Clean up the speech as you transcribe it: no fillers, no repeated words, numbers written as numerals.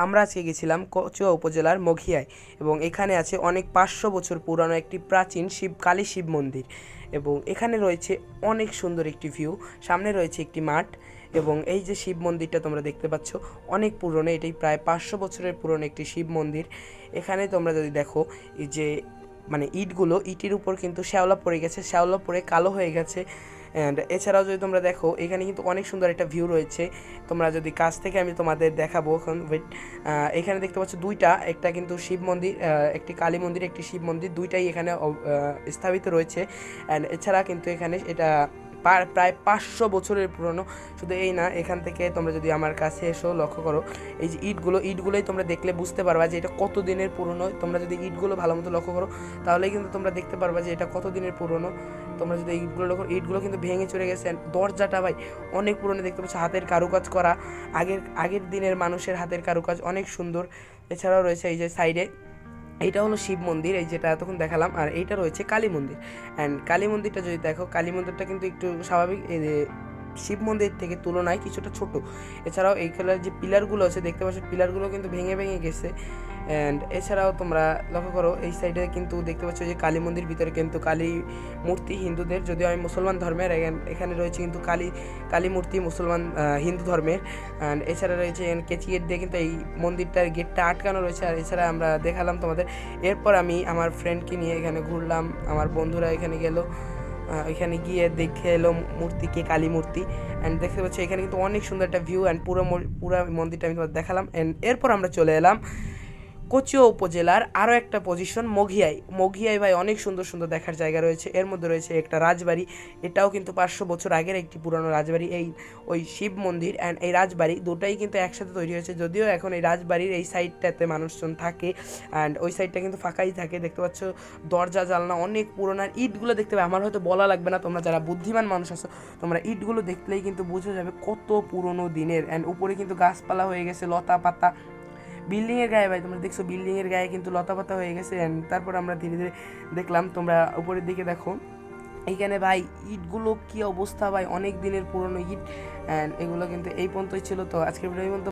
আমরা আজকে গেছিলাম কচুয়া উপজেলার মঘিয়ায় এবং এখানে আছে অনেক 500 বছর পুরানো একটি প্রাচীন কালী শিব মন্দির এবং এখানে রয়েছে অনেক সুন্দর একটি ভিউ। সামনে রয়েছে একটি মাঠ এবং এই যে শিব মন্দিরটা তোমরা দেখতে পাচ্ছ অনেক পুরনো, এটাই প্রায় 500 বছরের পুরনো একটি শিব মন্দির। এখানে তোমরা যদি দেখো এই যে মানে ইটের উপর কিন্তু শ্যাওলা পড়ে গেছে, শ্যাওলা পড়ে কালো হয়ে গেছে। অ্যান্ড এছাড়াও যদি তোমরা দেখো এখানে কিন্তু অনেক সুন্দর একটা ভিউ রয়েছে। তোমরা যদি কাছ থেকে আমি তোমাদের দেখাবো এখন, ওয়েট। এখানে দেখতে পাচ্ছ দুইটা, একটা কিন্তু শিব মন্দির, একটি কালী মন্দির, একটি শিব মন্দির, দুইটাই এখানে স্থাপিত রয়েছে। অ্যান্ড এছাড়া কিন্তু এখানে এটা প্রায় 500 বছরের পুরনো। শুধু এই না, এখান থেকে তোমরা যদি আমার কাছে এসো লক্ষ্য করো এই যে ইটগুলোই তোমরা দেখলে বুঝতে পারবা যে এটা কত দিনের পুরনো। তোমরা যদি ইটগুলো ভালো মতো লক্ষ্য করো তাহলেই কিন্তু তোমরা দেখতে পারবা যে এটা কত দিনের পুরনো। তোমরা যদি ইটগুলো কিন্তু ভেঙে চলে গেছে। দরজাটা ভাই অনেক পুরনো, দেখতে পাচ্ছ হাতের কারুকাজ করা, আগের দিনের মানুষের হাতের কারুকাজ অনেক সুন্দর। এছাড়াও রয়েছে এই যে সাইডে, এইটা হলো শিব মন্দির, এই যেটা এতক্ষণ দেখালাম, আর এইটা রয়েছে কালী মন্দির। অ্যান্ড কালী মন্দিরটা যদি দেখো, কালী মন্দিরটা কিন্তু একটু স্বাভাবিক শিব মন্দির থেকে তুলনায় কিছুটা ছোট। এছাড়াও এইখানের যে পিলারগুলো আছে দেখতে পাচ্ছ, পিলারগুলো কিন্তু ভেঙে ভেঙে গেছে। অ্যান্ড এছাড়াও তোমরা লক্ষ্য করো এই সাইডে কিন্তু দেখতে পাচ্ছ যে কালী মন্দির ভিতরে কিন্তু কালী মূর্তি হিন্দুদের, যদিও আমি মুসলমান ধর্মের, এখানে রয়েছে কিন্তু কালী মূর্তি মুসলমান হিন্দু ধর্মের। অ্যান্ড এছাড়া রয়েছে কেচি গেট দিয়ে কিন্তু এই মন্দিরটার গেটটা আটকানো রয়েছে। আর এছাড়া আমরা দেখালাম তোমাদের। এরপর আমি আমার ফ্রেন্ডকে নিয়ে এখানে ঘুরলাম, আমার বন্ধুরা এখানে গেল, এখানে গিয়ে দেখে এলো মূর্তিকে, কালী মূর্তি। অ্যান্ড দেখতে পাচ্ছি এখানে কিন্তু অনেক সুন্দর একটা ভিউ। অ্যান্ড পুরো মন্দিরটা আমি তোমাদের দেখালাম। অ্যান্ড এরপর আমরা চলে এলাম কচুয়া উপজেলার আরও একটা পজিশন মঘিয়ায় ভাই অনেক সুন্দর সুন্দর দেখার জায়গা রয়েছে। এর মধ্যে রয়েছে একটা রাজবাড়ি, এটাও কিন্তু 500 বছর আগের একটি পুরনো রাজবাড়ি। ওই শিব মন্দির অ্যান্ড এই রাজবাড়ি দুটাই কিন্তু একসাথে তৈরি হয়েছে, যদিও এখন এই রাজবাড়ির এই সাইডটাতে মানুষজন থাকে অ্যান্ড ওই সাইডটা কিন্তু ফাঁকাই থাকে। দেখতে পাচ্ছ দরজা জানলা অনেক পুরনো। আর ইটগুলো দেখতে পাবে, আমার হয়তো বলা লাগবে না, তোমরা যারা বুদ্ধিমান মানুষ আছো তোমরা ইটগুলো দেখলেই কিন্তু বুঝে যাবে কত পুরনো দিনের। অ্যান্ড উপরে কিন্তু গাছপালা হয়ে গেছে, লতা পাতা। বিল্ডিংয়ের গায়ে ভাই তোমরা দেখছো বিল্ডিংয়ের গায়ে কিন্তু লতাপাতা হয়ে গেছে। অ্যান্ড তারপর আমরা ধীরে ধীরে দেখলাম, তোমরা উপরের দিকে দেখো এইখানে ভাই ইটগুলো কি অবস্থা ভাই, অনেক দিনের পুরনো ইট। অ্যান্ড এগুলো কিন্তু এই পর্যন্তই ছিল। তো আজকের ভিডিও এই পর্যন্ত।